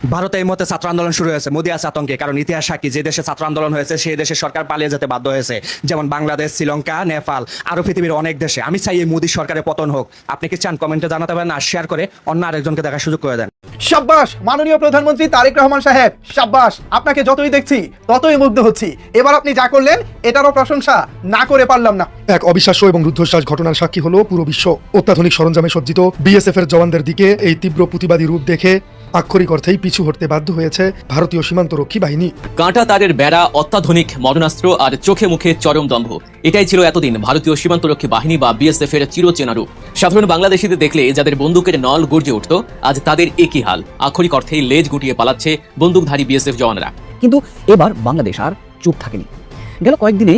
ভারতে এই মুহূর্তে ছাত্র আন্দোলন শুরু হয়েছে, মোদি আছে আতঙ্কে, কারণ ইতিহাস সাক্ষী যে দেশে ছাত্র আন্দোলন হয়েছে সেই দেশের সরকার পালিয়ে যেতে বাধ্য হয়েছে, যেমন বাংলাদেশ, শ্রীলঙ্কা, নেপাল, আরো পৃথিবীর অনেক দেশে। আমি চাই এই মোদি সরকারের পতন হোক। আপনি কি চান? কমেন্টে জানাতে পারেন, আর শেয়ার করে অন্য আরেকজনকে দেখার সুযোগ করে দেন। সাব্বাস মাননীয় প্রধানমন্ত্রী তারেক রহমান সাহেব, সাব্বাস। আপনাকে যতই দেখছি ততই মুগ্ধ হচ্ছি। এবার আপনি যা করলেন এটারও প্রশংসা না করে পারলাম না। এক অবিশ্বাস্য এবং রুদ্ধশ্বাস ঘটনার সাক্ষী হলো পুরো বিশ্ব। অত্যাধুনিক সরঞ্জামে সজ্জিত বিএসএফ এর জওয়ানদের দিকে এই তীব্র প্রতিবাদী রূপ দেখে আক্ষরিক অর্থেই পিছু হটতে বাধ্য হয়েছে ভারতীয় সীমান্তরক্ষী বাহিনী। কাঁটা তারের বেড়া, অত্যাধুনিক মরণাস্ত্র আর চোখে মুখে চরম দম্ভ, এটাই ছিল এতদিন ভারতীয় সীমান্তরক্ষী বাহিনী বা বিএসএফ এর চিরচেনা রূপ। সাধারণ বাংলাদেশিদের দেখলে যাদের বন্দুকের নল গর্জে উঠত, আজ তাদের একই হাল। আক্ষরিক অর্থেই লেজ গুটিয়ে পালাচ্ছে বন্দুকধারী বিএসএফ জওয়ানরা। কিন্তু এবার বাংলাদেশ আর চুপ থাকেনি। গেল কয়েকদিনে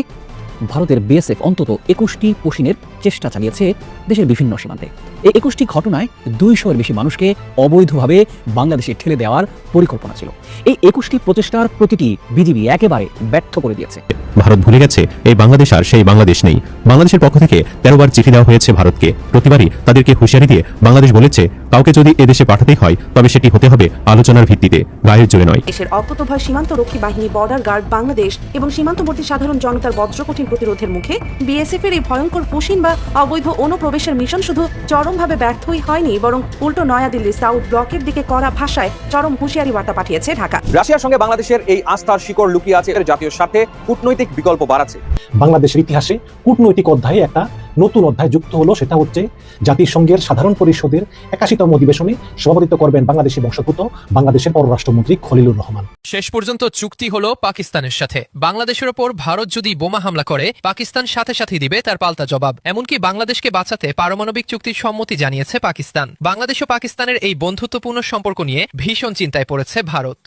ভারতের বিএসএফ অন্তত 21টি পোশিনের চেষ্টা চালিয়েছে দেশের বিভিন্ন সীমান্তে। এই 21টি ঘটনায় 200-এর বেশি মানুষকে অবৈধভাবে বাংলাদেশে ঠেলে দেওয়ার পরিকল্পনা ছিল। এই 21টি প্রচেষ্টার প্রতিটি বিজিবি একেবারে ব্যর্থ করে দিয়েছে। ভারত ভুলে গেছে এই বাংলাদেশ আর সেই বাংলাদেশ নেই। বাংলাদেশের পক্ষ থেকে 13 বার চিঠি দেওয়া হয়েছে ভারতকে। প্রতিবারই তাদেরকে হুঁশিয়ারি দিয়ে বাংলাদেশ বলেছে, কাউকে যদি এদেশে পাঠাতেই হয় তবে সেটি হতে হবে আলোচনার ভিত্তিতে, গায়ের জোরে নয়। দেশের অকুতোভয় সীমান্তরক্ষী বাহিনী, বর্ডার গার্ড, বাংলাদেশ এবং সীমান্তবর্তী সাধারণ জনতার বজ্রকঠিন প্রতিরোধের মুখে বিএসএফ এর এই ভয়ঙ্কর পোশিন বা অবৈধ অনুপ্রবেশের মিশন শুধু চরমভাবে ব্যর্থই হয়নি, বরং উল্টো নয়াদিল্লি সাউথ ব্লকের দিকে কড়া ভাষায় চরম হুঁশিয়ারি বার্তা পাঠিয়েছে ঢাকা। রাশিয়ার সঙ্গে বাংলাদেশের এই আস্থার শিকড় লুকিয়ে আছে এর জাতীয় স্বার্থে কূটনৈতিক বিকল্প বাড়াচ্ছে। বাংলাদেশের ইতিহাসে কূটনৈতিক অধ্যায়ে একটা নতুন অধ্যায় যুক্ত হলো, সেটা হচ্ছে জাতিসংঘের সাধারণ পরিষদের 81তম অধিবেশনে সভাপতিত্ব করবেন বাংলাদেশি বংশোদ্ভূত বাংলাদেশের পররাষ্ট্রমন্ত্রী খলিলুর রহমান। শেষ পর্যন্ত চুক্তি হলো পাকিস্তানের সাথে। বাংলাদেশের ওপর ভারত যদি বোমা হামলা করে, পাকিস্তান সাথে সাথে দিবে তার পাল্টা জবাব। এমনকি বাংলাদেশকে বাঁচাতে পারমাণবিক চুক্তির সম্মতি জানিয়েছে পাকিস্তান। বাংলাদেশ ও পাকিস্তানের এই বন্ধুত্বপূর্ণ সম্পর্ক নিয়ে ভীষণ চিন্তায় পড়েছে ভারত।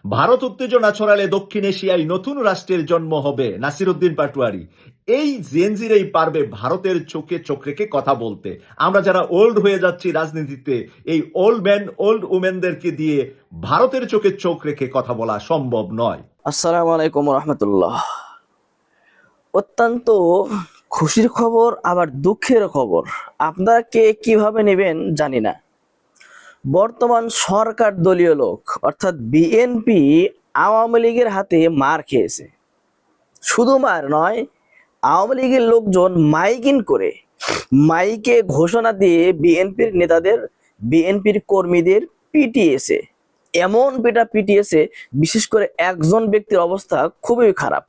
ভারত উত্তেজনা ছড়ালে দক্ষিণ এশিয়ায় নতুন রাষ্ট্রের জন্ম হবে। নাসিরউদ্দিন পাটোয়ারি এই জেনজিরেই পারবে ভারতের চোখে চোখ রেখে কথা বলতে। আমরা যারা ওল্ড হয়ে যাচ্ছি রাজনীতিতে, এই ওল্ড ম্যান ওল্ড উমেনদেরকে দিয়ে ভারতের চোখে চোখ রেখে কথা বলা সম্ভব নয়। আসসালামু আলাইকুম রহমতুল্লাহ। অত্যন্ত খুশির খবর আবার দুঃখের খবর। আপনারা কে কিভাবে নেবেন জানি না। বর্তমান সরকার দলীয় লোক অর্থাৎ বিএনপি আওয়ামী লীগের হাতে মার খেয়েছে। শুধু মার নয়, আওয়ামী লীগের লোকজন মাইকিং করে মাইকে ঘোষণা দিয়ে বিএনপির নেতাদের, বিএনপির কর্মীদের পিটিয়েছে। এমন পিটিয়েছে, বিশেষ করে একজন ব্যক্তির অবস্থা খুবই খারাপ।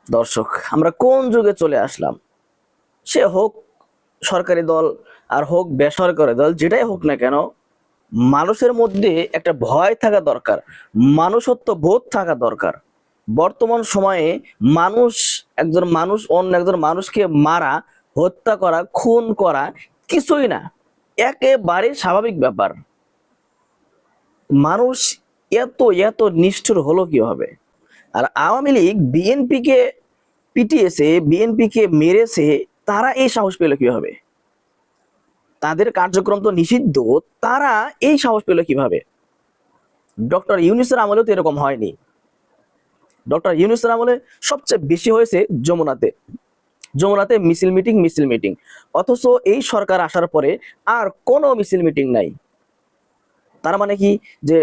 দর্শক, আমরা কোন যুগে চলে আসলাম? সে হোক সরকারি দল আর হোক বেসরকারি দল, যেটাই হোক না কেন, মানুষের মধ্যে একটা ভয় থাকা দরকার, মানুষত্ব বোধ থাকা দরকার। বর্তমান সময়ে একজন মানুষ অন্য একজন মানুষকে মারা, হত্যা করা, খুন করা কিছুই না, একেবারে স্বাভাবিক ব্যাপার। মানুষ এত এত নিষ্ঠুর হলো কিভাবে? আর আওয়ামী লীগ বিএনপিকে পিটিয়েছে, বিএনপিকে মেরেছে, তারা এই সাহস পেল কিভাবে? তাদের কার্যক্রম তো নিষিদ্ধ, তারা এই সাহস পেল কিভাবে? ডক্টর ইউনূসের আমলেও তো এরকম হয়নি। ডক্টর ইউনূসের আমলে সবচেয়ে বেশি হয়েছে যমুনাতে মিছিল মিটিং। অথচ এই সরকার আসার পরে আর কোনো মিছিল মিটিং নাই। তার মানে কি, যে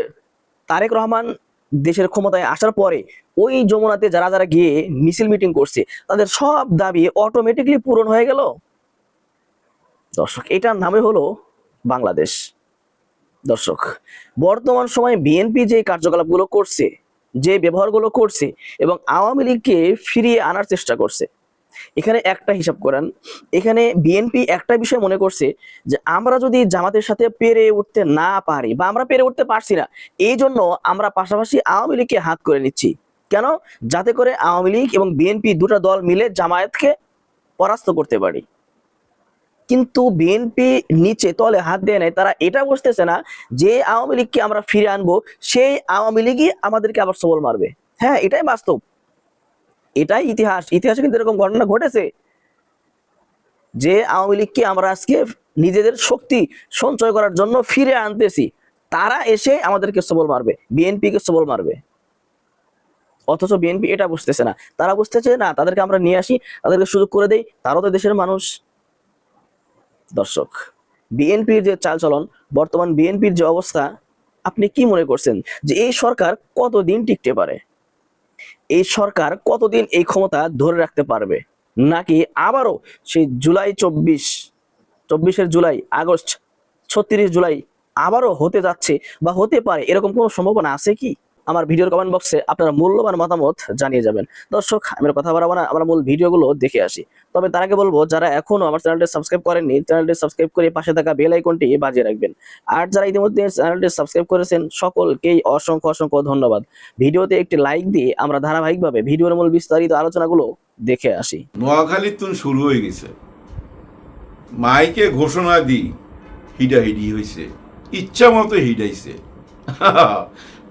তারেক রহমান দেশের ক্ষমতায় আসার পরে ওই যমুনাতে যারা যারা গিয়ে মিছিল মিটিং করছে, তাদের সব দাবি অটোমেটিকলি পূরণ হয়ে গেল? দর্শক, এটার নামে হলো বাংলাদেশ। দর্শক, বর্তমান সময়ে বিএনপি যে কার্যকলাপগুলো করছে, যে ব্যবহারগুলো করছে এবং আওয়ামী লীগকে ফিরিয়ে আনার চেষ্টা করছে, এখানে একটা হিসাব করেন। এখানে বিএনপি একটা বিষয় মনে করছে যে আমরা যদি জামাতের সাথে পেরে উঠতে না পারি বা আমরা পেরে উঠতে পারছি না, এই জন্য আমরা পাশাপাশি আওয়ামী লীগকে হাত করে নিচ্ছি। কেন? যাতে করে আওয়ামী লীগ এবং বিএনপি দুটো দল মিলে জামায়াতকে পরাস্ত করতে পারি। কিন্তু বিএনপি নিচে তলে হাত দিয়ে নেয়। তারা এটা বুঝতেছে না যে আওয়ামী লীগকে আমরা ফিরে আনবো, সেই আওয়ামী লীগই আমাদেরকে আবার সবল মারবে। হ্যাঁ, এটাই বাস্তব, এটাই ইতিহাসে কিন্তু এরকম ঘটনা ঘটেছে যে আওয়ামী লীগকে আমরা আজকে নিজেদের শক্তি সঞ্চয় করার জন্য ফিরে আনতেছি, তারা এসে আমাদেরকে সবল মারবে, বিএনপিকে সবল মারবে। অথচ বিএনপি এটা বুঝতেছে না। তারা বুঝতেছে না তাদেরকে আমরা নিয়ে আসি, তাদেরকে সুযোগ করে দেই, তারাও তো দেশের মানুষ। দর্শক, বিএনপির যে চালচলন, বর্তমান বিএনপির যে অবস্থা, আপনি কি মনে করছেন যে এই সরকার কতদিন টিকতে পারে? এই সরকার কতদিন এই ক্ষমতা ধরে রাখতে পারবে? নাকি আবারও সেই জুলাই 24 জুলাই, আগস্ট 36 জুলাই আবারও হতে যাচ্ছে বা হতে পারে, এরকম কোনো সম্ভাবনা আছে কি? আমার ভিডিওর কমেন্ট বক্সে আপনারা মূল্যবান মতামত জানিয়ে যাবেন। দর্শক, আমি আর কথা বাড়াবো না, আমরা মূল ভিডিওগুলো দেখে আসি। তবে তার আগে বলবো, যারা এখনো আমার চ্যানেলটি সাবস্ক্রাইব করেননি, চ্যানেলটি সাবস্ক্রাইব করে পাশে থাকা বেল আইকনটি বাজিয়ে রাখবেন। আর যারা ইতিমধ্যে চ্যানেলটি সাবস্ক্রাইব করেছেন, সকলকেই অসংখ্য অসংখ্য ধন্যবাদ। ভিডিওতে একটি লাইক দিয়ে আমরা ধারাবাহিকভাবে ভিডিওর মূল বিস্তারিত আলোচনাগুলো দেখে আসি। নোয়াখালীর তুন শুরু হয়ে গেছে, মাইকে ঘোষণা দি হিডাহিডি হয়েছে, ইচ্ছা মতো হিডাইছে।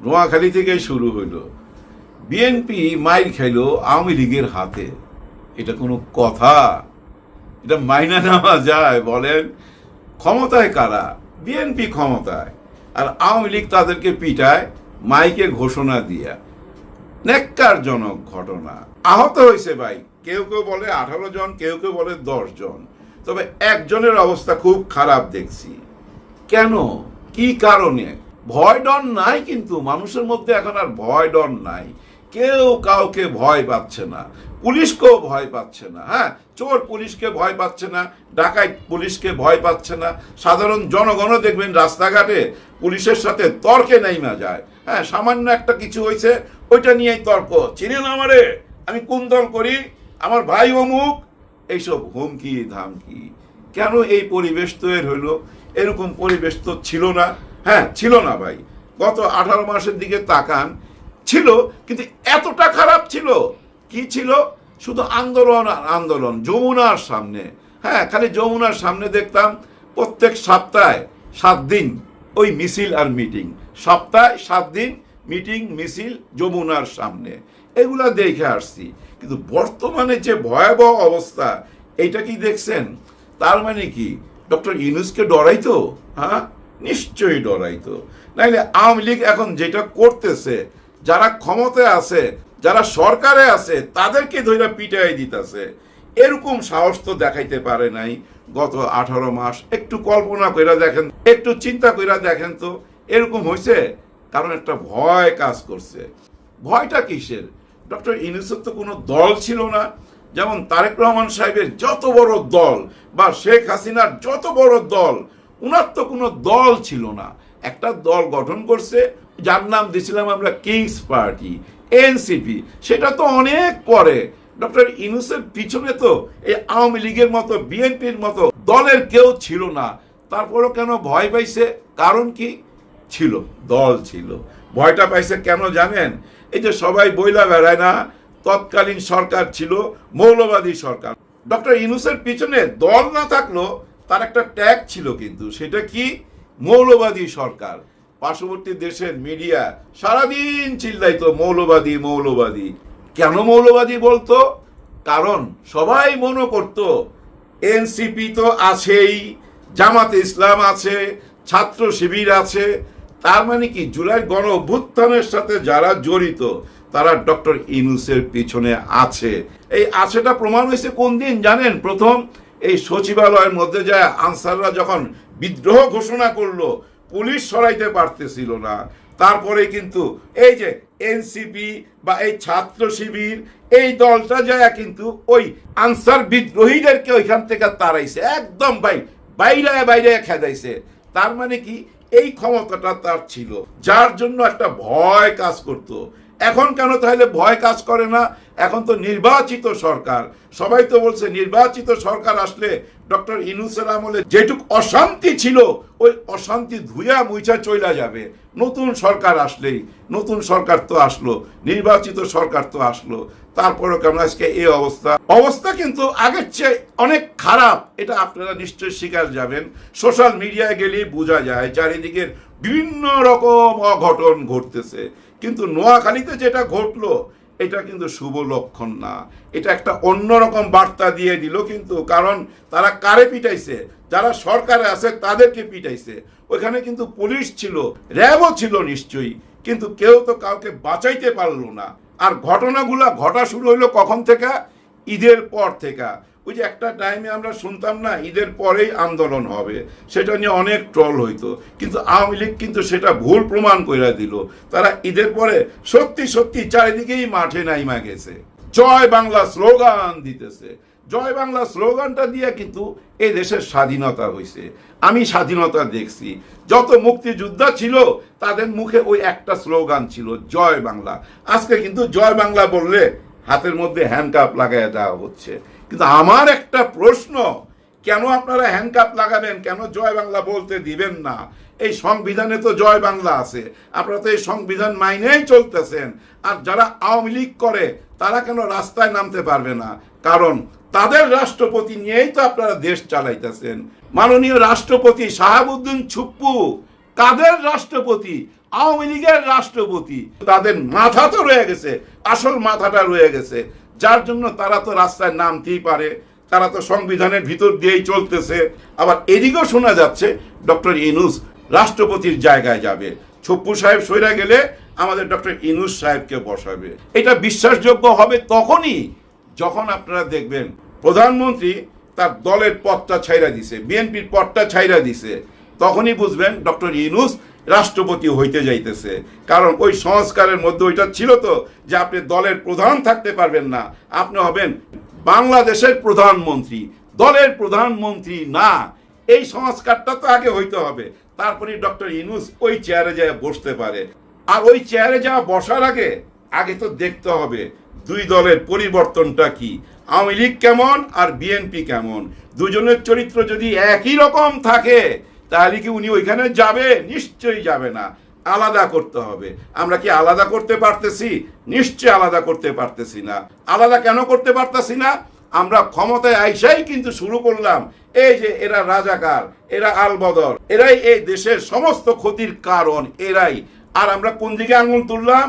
নোয়াখালী থেকে শুরু হইলো, বিএনপি মাইর খাইলো আওয়ামী লীগের হাতে। এটা কোনো কথা? এটা মাইনা নেওয়া যায়? বলেন, ক্ষমতায় কারা? বিএনপি ক্ষমতায়, আর আওয়ামী লীগ তাদেরকে পিটায় মাইকে ঘোষণা দিয়া। নেককারজনক ঘটনা। আহত হয়েছে ভাই, কেউ কেউ বলে 18 জন, কেউ কেউ বলে 10 জন। তবে একজনের অবস্থা খুব খারাপ দেখছি। কেন, কি কারণে? ভয় ডর নাই, কিন্তু মানুষের মধ্যে এখন আর ভয় ডর নাই। কেউ কাউকে ভয় পাচ্ছে না, পুলিশকেও ভয় পাচ্ছে না। হ্যাঁ, চোর পুলিশকে ভয় পাচ্ছে না, ডাকাত পুলিশকে ভয় পাচ্ছে না। সাধারণ জনগণও দেখবেন রাস্তাঘাটে পুলিশের সাথে তর্কে নাইমা যায়। হ্যাঁ, সামান্য একটা কিছু হয়েছে, ওইটা নিয়েই তর্ক। চিনেন আমারে, আমি কোন দল করি, আমার ভাই অমুক, এইসব হুমকি ধামকি। কেন এই পরিবেশ তৈরি হইলো? এরকম পরিবেশ তো ছিল না। হ্যাঁ, ছিল না ভাই। গত 18 মাসের দিকে তাকান, ছিল, কিন্তু এতটা খারাপ ছিল? কি ছিল? শুধু আন্দোলন আর আন্দোলন যমুনার সামনে। হ্যাঁ, খালি যমুনার সামনে দেখতাম প্রত্যেক সপ্তাহে 7 দিন ওই মিছিল আর মিটিং। সপ্তাহে 7 দিন মিটিং মিছিল যমুনার সামনে, এগুলা দেখে আসছি। কিন্তু বর্তমানে যে ভয়াবহ অবস্থা, এইটা কি দেখছেন? তার মানে কি ডক্টর ইউনূসকে ডরাইতো? হ্যাঁ, নিশ্চয়ই ডরাইতো। নাইলে আওয়ামী লীগ এখন যেটা করতেছে, যারা ক্ষমতায় আছে, যারা সরকারে আছে, তাদেরকে ধইরা পিটাই দিতেছে। এরকম সাহস তো দেখাইতে পারে নাই গত 18 মাস। একটু কল্পনা কইরা দেখেন, একটু চিন্তা কইরা দেখেন তো, এরকম হয়েছে? কারণ একটা ভয় কাজ করছে। ভয়টা কিসের? ডক্টর ইউনূসের তো কোনো দল ছিল না। যেমন তারেক রহমান সাহেবের যত বড় দল, বা শেখ হাসিনার যত বড় দল, উনার তো কোনো দল ছিল না। একটা দল গঠন করছে, যার নাম দিয়েছিলাম আমরা কিংস পার্টি, এনসিপি। সেটা তো অনেক পরে। ডক্টর ইউনূসের পিছনে তো এই আওয়ামী লীগের মতো, বিএনপির মতো দলের কেউ ছিল না। তারপরও কেন ভয় পাইছে? কারণ কি ছিল? দল ছিল। ভয়টা পাইছে কেন জানেন? এই যে সবাই বইলা বেড়ায় না, তৎকালীন সরকার ছিল মৌলবাদী সরকার। ডক্টর ইউনূসের পিছনে দল না থাকলো, তার একটা ট্যাগ ছিল, কিন্তু সেটা কি? মৌলবাদী সরকার। পার্শ্ববর্তী দেশের মিডিয়া সারাদিন চিল্লাইতো মৌলবাদী মৌলবাদী। কেন মৌলবাদী বলতো? কারণ সবাই মনে করতো এনসিপি তো আছেই, জামাতে ইসলাম আছে, ছাত্র শিবির আছে। তার মানে কি জুলাই গণ অভ্যুত্থানের সাথে যারা জড়িত, তারা ডক্টর ইউনূসের পিছনে আছে। এই আছেটা প্রমাণ হয়েছে কোন দিন জানেন? প্রথম এই সচিবালয়ের মধ্যে যায় আনসাররা যখন বিদ্রোহ ঘোষণা করলো, পুলিশ সরাইতে পারতেছিল না। তারপরে কিন্তু এই যে এনসিপি বা এই ছাত্র শিবির, এই দলটা যায় কিন্তু ওই আনসার বিদ্রোহীদেরকে ওইখান থেকে তাড়াইছে, একদম ভাই বাইরে বাইরে খেদাইছে। তার মানে কি এই ক্ষমতাটা তার ছিল, যার জন্য একটা ভয় কাজ করতো। এখন কেন তাহলে ভয় কাজ করে না? এখন তো নির্বাচিত সরকার। সবাই তো বলছে নির্বাচিত সরকার আসলে ডক্টর ইউনূসের আমলে যেটুক অশান্তি ছিল, ওই অশান্তি ধুইয়া মুইছা চইলা যাবে। নতুন সরকার আসলেই, নতুন সরকার তো আসলো, নির্বাচিত সরকার তো আসলো, তারপরেও কেন আজকে এই অবস্থা? অবস্থা কিন্তু আগের চেয়ে অনেক খারাপ, এটা আপনারা নিশ্চয়ই স্বীকার যাবেন। সোশ্যাল মিডিয়ায় গেলেই বোঝা যায় চারিদিকের বিভিন্ন রকম অঘটন ঘটতেছে। কিন্তু নোয়াখালীতে যেটা ঘটলো, এটা কিন্তু শুভ লক্ষণ না। এটা একটা অন্যরকম বার্তা দিয়ে দিল কিন্তু। কারণ তারা কারে পিটাইছে? যারা সরকারে আছে তাদেরকে পিটাইছে। ওইখানে কিন্তু পুলিশ ছিল, র্যাবও ছিল নিশ্চয়ই, কিন্তু কেউ তো কাউকে বাঁচাইতে পারলো না। আর ঘটনাগুলা ঘটা শুরু হইলো কখন থেকে? ঈদের পর থেকে। ওই যে একটা টাইমে আমরা শুনতাম না ঈদের পরেই আন্দোলন হবে, সেটা নিয়ে অনেক ট্রল হইতো, কিন্তু আওয়ামী লীগ কিন্তু সেটা ভুল প্রমাণ করে দিল। তারা ঈদের পরে সত্যি সত্যি চারিদিকেই মাঠে নাইমা গেছে, জয় বাংলা স্লোগান দিতেছে। জয় বাংলা স্লোগানটা দিয়ে কিন্তু এই দেশের স্বাধীনতা হয়েছে। আমি স্বাধীনতা দেখছি, যত মুক্তিযোদ্ধা ছিল তাদের মুখে ওই একটা স্লোগান ছিল, জয় বাংলা। আজকে কিন্তু জয় বাংলা বললে হাতের মধ্যে হ্যান্ডকাপ লাগাই দেওয়া হচ্ছে। কিন্তু আমার একটা প্রশ্ন, কেন আপনারা হ্যান্ডকাপ লাগাবেন, কেন জয় বাংলা বলতে দিবেন না? এই সংবিধানে তো জয় বাংলা আছে, আপনারা তো এই সংবিধান মাইনেই চলতেছেন। আর যারা আওয়ামী লীগ করে তারা কেন রাস্তায় নামতে পারবে না? কারণ তাদের রাষ্ট্রপতি নিয়েই তো আপনারা দেশ চালাইতেছেন। মাননীয় রাষ্ট্রপতি শাহাবুদ্দিন ছুপ্পু কাদের রাষ্ট্রপতি? আওয়ামী লীগের রাষ্ট্রপতি। তাদের মাথা তো রয়ে গেছে, আসল মাথাটা রয়ে গেছে, যার জন্য তারা তো রাস্তায় নামতেই পারে, তারা তো সংবিধানের ভিতর দিয়েই চলতেছে। আবার এদিকেও শোনা যাচ্ছে ডক্টর ইউনূস রাষ্ট্রপতির জায়গায় যাবে, ছুপ্পু সাহেব সইরা গেলে আমাদের ডক্টর ইউনূস সাহেবকে বসাবে। এটা বিশ্বাসযোগ্য হবে তখনই যখন আপনারা দেখবেন প্রধানমন্ত্রী তার দলের পদটা ছাইরা দিছে, বিএনপির পদটা ছাইরা দিছে, তখনই বুঝবেন ডক্টর ইউনূস রাষ্ট্রপতি হইতে যাইতেছে। কারণ ওই সংস্কারের মধ্যে ওইটা ছিল তো যে আপনি দলের প্রধান থাকতে পারবেন না, আপনি হবেন বাংলাদেশের প্রধানমন্ত্রী, দলের প্রধানমন্ত্রী না। এই সংস্কারটা তো আগে হইতে হবে, তারপরে ডক্টর ইউনূস ওই চেয়ারে যায় বসতে পারে। আর ওই চেয়ারে যাওয়া বসার আগে তো দেখতে হবে দুই দলের পরিবর্তনটা কি, আওয়ামী লীগ কেমন আর বিএনপি কেমন। দুজনের চরিত্র যদি একই রকম থাকে তাহলে কি উনি ওইখানে যাবে? নিশ্চয়ই যাবে না, আলাদা করতে হবে। আমরা কি আলাদা করতে পারতেছি? নিশ্চয়ই আলাদা করতে পারতেছি না। আলাদা কেন করতে পারতেছি না? আমরা ক্ষমতায় আইসাই কিন্তু শুরু করলাম এই যে এরা রাজাকার, এরা আলবদর, এরাই এই দেশের সমস্ত ক্ষতির কারণ, এরাই। আর আমরা কোন দিকে আঙুল তুললাম?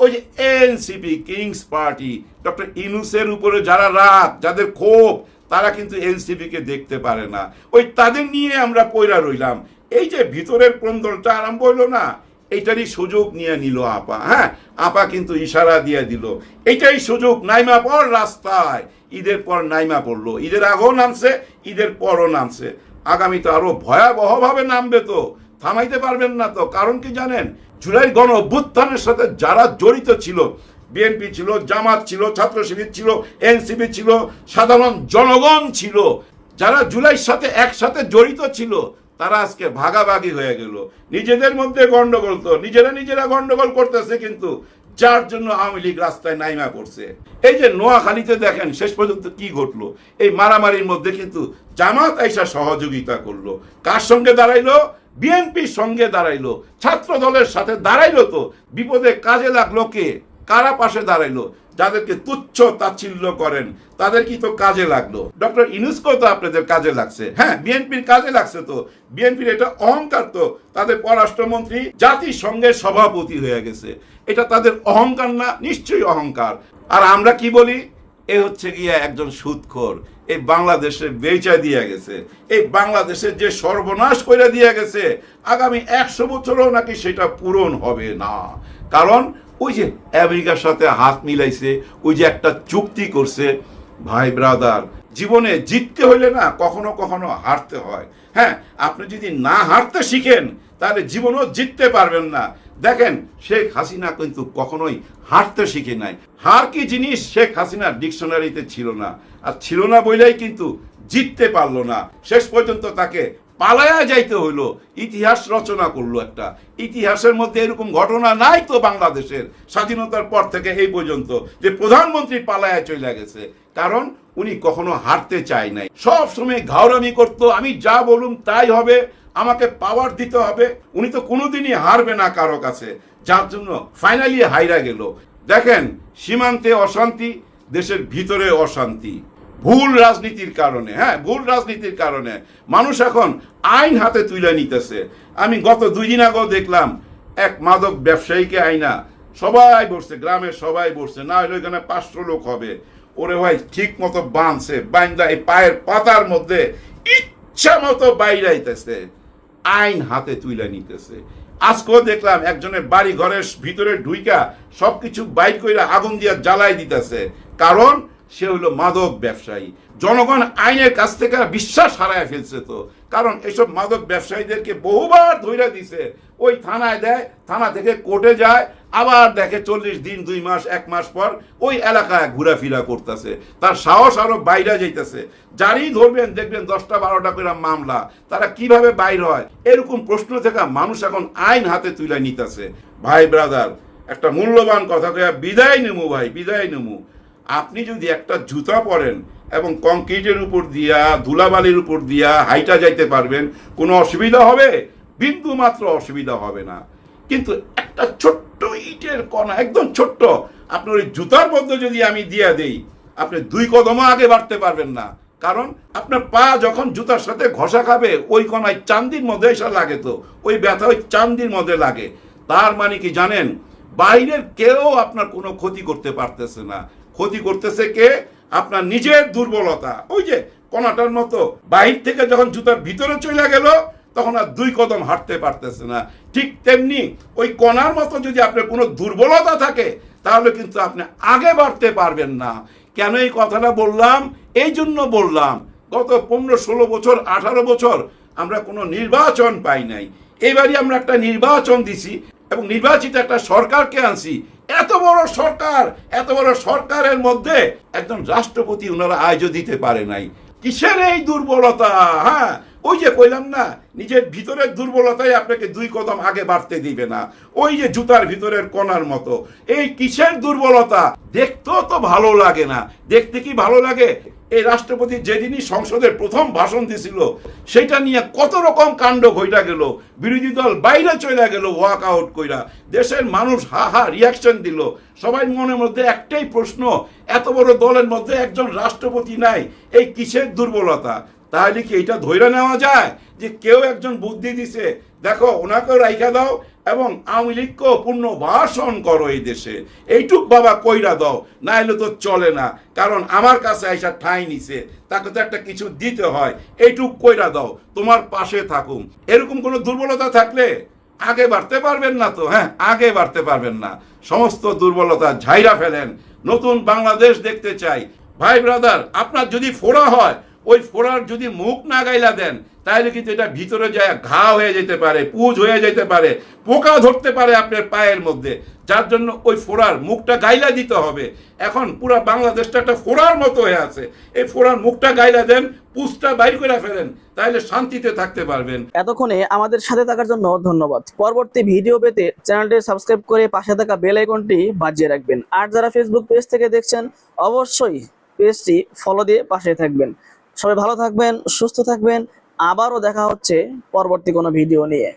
ওই যে এনসিপি, কিংস পার্টি, ডক্টর ইউনূসের উপরে যারা রাগ, যাদের ক্ষোভ, তারা কিন্তু এনসিপি কে দেখতে পারে না, ওই তাদের নিয়ে আমরা পয়রা রইলাম। এই যে ভিতরের কোন্দলটা আরম্ভ হইলো না, এইটারই সুযোগ নিয়ে নিল আপা। হ্যাঁ, আপা কিন্তু ইশারা দিয়ে দিল এইটাই সুযোগ, নাইমা পর রাস্তায়। ঈদের পর নাইমা পড়লো, ঈদের আগেও নামছে, ঈদের পরও নামছে, আগামী তো আরো ভয়াবহ ভাবে নামবে, তো থামাইতে পারবেন না তো। কারণ কি জানেন, জুলাই গণ অভ্যুত্থানের সাথে যারা জড়িত ছিল, বিএনপি ছিল, জামাত ছিল, ছাত্র শিবির ছিল, এনসিপি ছিল, সাধারণ জনগণ ছিল, যারা জুলাইয়ের সাথে একসাথে জড়িত ছিল, তারা আজকে ভাগাভাগি হয়ে গেল। নিজেদের মধ্যে গন্ডগোল, তো নিজেরা গন্ডগোল করতেছে, কিন্তু যার জন্য আওয়ামী লীগ রাস্তায় নাইমা পড়ছে। এই যে নোয়াখালীতে দেখেন শেষ পর্যন্ত কি ঘটলো, এই মারামারির মধ্যে কিন্তু জামাত আইসা সহযোগিতা করলো। কার সঙ্গে দাঁড়াইলো? বিএনপির সঙ্গে দাঁড়াইলো, ছাত্র দলের সাথে দাঁড়াইলো। তো বিপদে কাজে লাগলো কে? কারা পাশে দাঁড়াইলো? যাদেরকে তুচ্ছ তাচ্ছিল্য করেন তাদের কি তো কাজে লাগলো। ডক্টর ইউনূসকেও তো আপনাদের কাজে লাগছে। হ্যাঁ, বিএনপির কাজে লাগছে। তো বিএনপির এটা অহংকার, তো তাদের পররাষ্ট্রমন্ত্রী জাতিসংঘের সভাপতি হয়ে গেছে, এটা তাদের অহংকার না? নিশ্চয়ই অহংকার। আর আমরা কি বলি? এ হচ্ছে গিয়ে একজন সুদখোর, এই বাংলাদেশে বেচা দিয়ে গেছে, এই বাংলাদেশের যে সর্বনাশ করে দিয়ে গেছে, আগামী 100 বছরও নাকি সেটা পূরণ হবে না। কারণ ওই যে আমেরিকার সাথে হাত মিলাইছে, ওই যে একটা চুক্তি করছে। ভাই ব্রাদার, জীবনে জিততে হইলে না কখনো কখনো হারতে হয়। হ্যাঁ, আপনি যদি না হারতে শিখেন তাহলে জীবনও জিততে পারবেন না। দেখেন, শেখ হাসিনা কিন্তু কখনোই হারতে শিখে নাই। হার কি জিনিস শেখ হাসিনার ডিকশনারিতে ছিল না, আর ছিল না বলেই কিন্তু জিততে পারলো না। শেষ পর্যন্ত তাকে পালায়া যাইতে হইলো, ইতিহাস রচনা করলো একটা। ইতিহাসের মধ্যে এরকম ঘটনা নাই তো বাংলাদেশের স্বাধীনতার পর থেকে এই পর্যন্ত যে প্রধানমন্ত্রী পালায়া চলে গেছে। কারণ উনি কখনো হারতে চায় নাই, সব সময় ঘাওরামি করতো, আমি যা বলুম তাই হবে, আমাকে পাওয়ার দিতে হবে। উনি তো কোনোদিনই হারবে না কারো কাছে, যার জন্য ফাইনালি হাইরা গেল। দেখেন, সীমান্তে অশান্তি, দেশের ভিতরে অশান্তি, ভুল রাজনীতির কারণে। হ্যাঁ, ভুল রাজনীতির কারণে মানুষ এখন আইন হাতে তুলে নিতেছে। আমি গত 2 দিন আগেও দেখলাম এক মাদক ব্যবসায়ীকে আইনা সবাই বসছে, গ্রামের সবাই বসছে, না হলে ওইখানে 500 লোক হবে। ওরে ভাই ঠিক মতো বাঁধছে, বাইন্দা এই পায়ের পাতার মধ্যে ইচ্ছা মতো বাইরাইতেছে, আইন হাতে তুলে নিতেছে। আজকেও দেখলাম একজনের বাড়ি ঘরের ভিতরে ঢুইকা সবকিছু বাইর কইরা আগুন দিয়া জ্বালাই দিতেছে। কারণ সে হলো মাদক ব্যবসায়ী। জনগণ আইনের কাছ থেকে বিশ্বাস হারায় ফেলছে তো, কারণ এসব মাদক ব্যবসায়ীদেরকে বহুবার ধইরা দিছে, ওই থানায় দেয়, থানা থেকে কোর্টে যায়, আবার দেখে 40 দিন 2 মাস 1 মাস পর ওই এলাকায় ঘোরাফেরা করতেছে, তার সাহস আরো বাইরে যাইতেছে। যারই ধরবেন দেখবেন 10টা 12টা করে মামলা, তারা কিভাবে বাইর হয় এরকম প্রশ্ন থেকে মানুষ এখন আইন হাতে তুলে নিতেছে। ভাই ব্রাদার, একটা মূল্যবান কথা কইয়া বিদায় নেমু ভাই, বিদায় নেমু। আপনি যদি একটা জুতা পরেন এবং কংক্রিটের উপর দিয়া ধুলাবালির উপর দিয়া হাইটা যাইতে পারবেন, কোনো অসুবিধা হবে? বিন্দু মাত্র অসুবিধা হবে না। কিন্তু একটা ছোট্ট ইটের কণা, একদম ছোট্ট, আপনার ওই জুতার মধ্যে যদি আমি দিয়ে দেই, আপনি 2 কদমও আগে বাড়তে পারবেন না, কারণ আপনার পা যখন জুতার সাথে ঘষা খাবে ওই কণায় চান্দির মধ্যে এসে লাগে, তো ওই ব্যথা ওই চান্দির মধ্যে লাগে। তার মানে কি জানেন, বাইরের কেউ আপনার কোনো ক্ষতি করতে পারতেছে না, ক্ষতি করতেছে কে? আপনার নিজের দুর্বলতা। ওই যে কণাটার মতো বাহির থেকে যখন জুতার ভিতরে চলে গেল তখন আর 2 কদম হাঁটতে পারতেছে না, ঠিক তেমনি ওই কণার মতো যদি আপনার কোনো দুর্বলতা থাকে তাহলে কিন্তু আপনি আগে বাড়তে পারবেন না। কেন এই কথাটা বললাম? এই জন্য বললাম, গত 15-16 বছর 18 বছর আমরা কোনো নির্বাচন পাই নাই, এবারই আমরা একটা নির্বাচন দিছি এবং নির্বাচিত একটা সরকারকে আনছি। এত বড় সরকার, এত বড় সরকারের মধ্যে একজন রাষ্ট্রপতি ওনারা আয়োজন দিতে পারে নাই। কিসের এই দুর্বলতা? হ্যাঁ, ওই যে কইলাম না, নিজের ভিতরের দুর্বলতাই আপনাকে 2 কদম আগে বাড়তে দিবে না, ওই যে জুতার ভিতরের কণার মতো। এই কিসের দুর্বলতা? দেখতেও তো ভালো লাগে না। দেখতে কি ভালো লাগে? এই রাষ্ট্রপতি যেদিনই সংসদের প্রথম ভাষণ দিছিল সেটা নিয়ে কত রকম কাণ্ড ঘইটা গেল, বিরোধী দল বাইরে চলে গেল ওয়াক আউট কইরা, দেশের মানুষ হা হা রিয়াকশন দিল। সবাই মনের মধ্যে একটাই প্রশ্ন, এত বড় দলের মধ্যে একজন রাষ্ট্রপতি নাই, এই কিসের দুর্বলতা? তাহলে কি এটা ধইরা নেওয়া যায় যে কেউ একজন বুদ্ধি দিছে, দেখো ওনাকেও রাইখা দাও এবং আওয়ামী লীগকেও পুনর্বাসন করো এই দেশে, এইটুক বাবা কইরা দাও, না এলে তো চলে না, কারণ আমার কাছে আইসা ঠাঁই নিছে, তাকে তো একটা কিছু দিতে হয়, এইটুক কইরা দাও, তোমার পাশে থাকুম। এরকম কোনো দুর্বলতা থাকলে আগে বাড়তে পারবেন না তো। হ্যাঁ, আগে বাড়তে পারবেন না। সমস্ত দুর্বলতা ঝাইরা ফেলেন, নতুন বাংলাদেশ দেখতে চাই। ভাই ব্রাদার, আপনার যদি ফোড়া হয়, ওই ফোড়ার যদি মুখ না গাইলা দেন তাহলে কিন্তু এটা ভিতরে যায় ঘা হয়ে যেতে পারে, পুজ হয়ে যেতে পারে, পোকা ধরতে পারে আপনার পায়ের মধ্যে, যার জন্য ওই ফোড়ার মুখটা গাইলা দিতে হবে। এখন পুরো বাংলাদেশটা একটা ফোড়ার মতো হয়ে আছে, এই ফোড়ার মুখটা গাইলা দেন, পুজটা বাইর করে ফেলেন, তাহলে শান্তিতে থাকতে পারবেন। এতক্ষণে আমাদের সাথে থাকার জন্য ধন্যবাদ। পরবর্তী ভিডিও পেতে চ্যানেলটি সাবস্ক্রাইব করে পাশে থাকা বেল আইকনটি বাজিয়ে রাখবেন। আর যারা ফেসবুক পেজ থেকে দেখছেন অবশ্যই পেজটি ফলো দিয়ে পাশে থাকবেন। সবাই ভালো থাকবেন, সুস্থ থাকবেন। আবারও দেখা হচ্ছে পরবর্তী কোনো ভিডিও নিয়ে।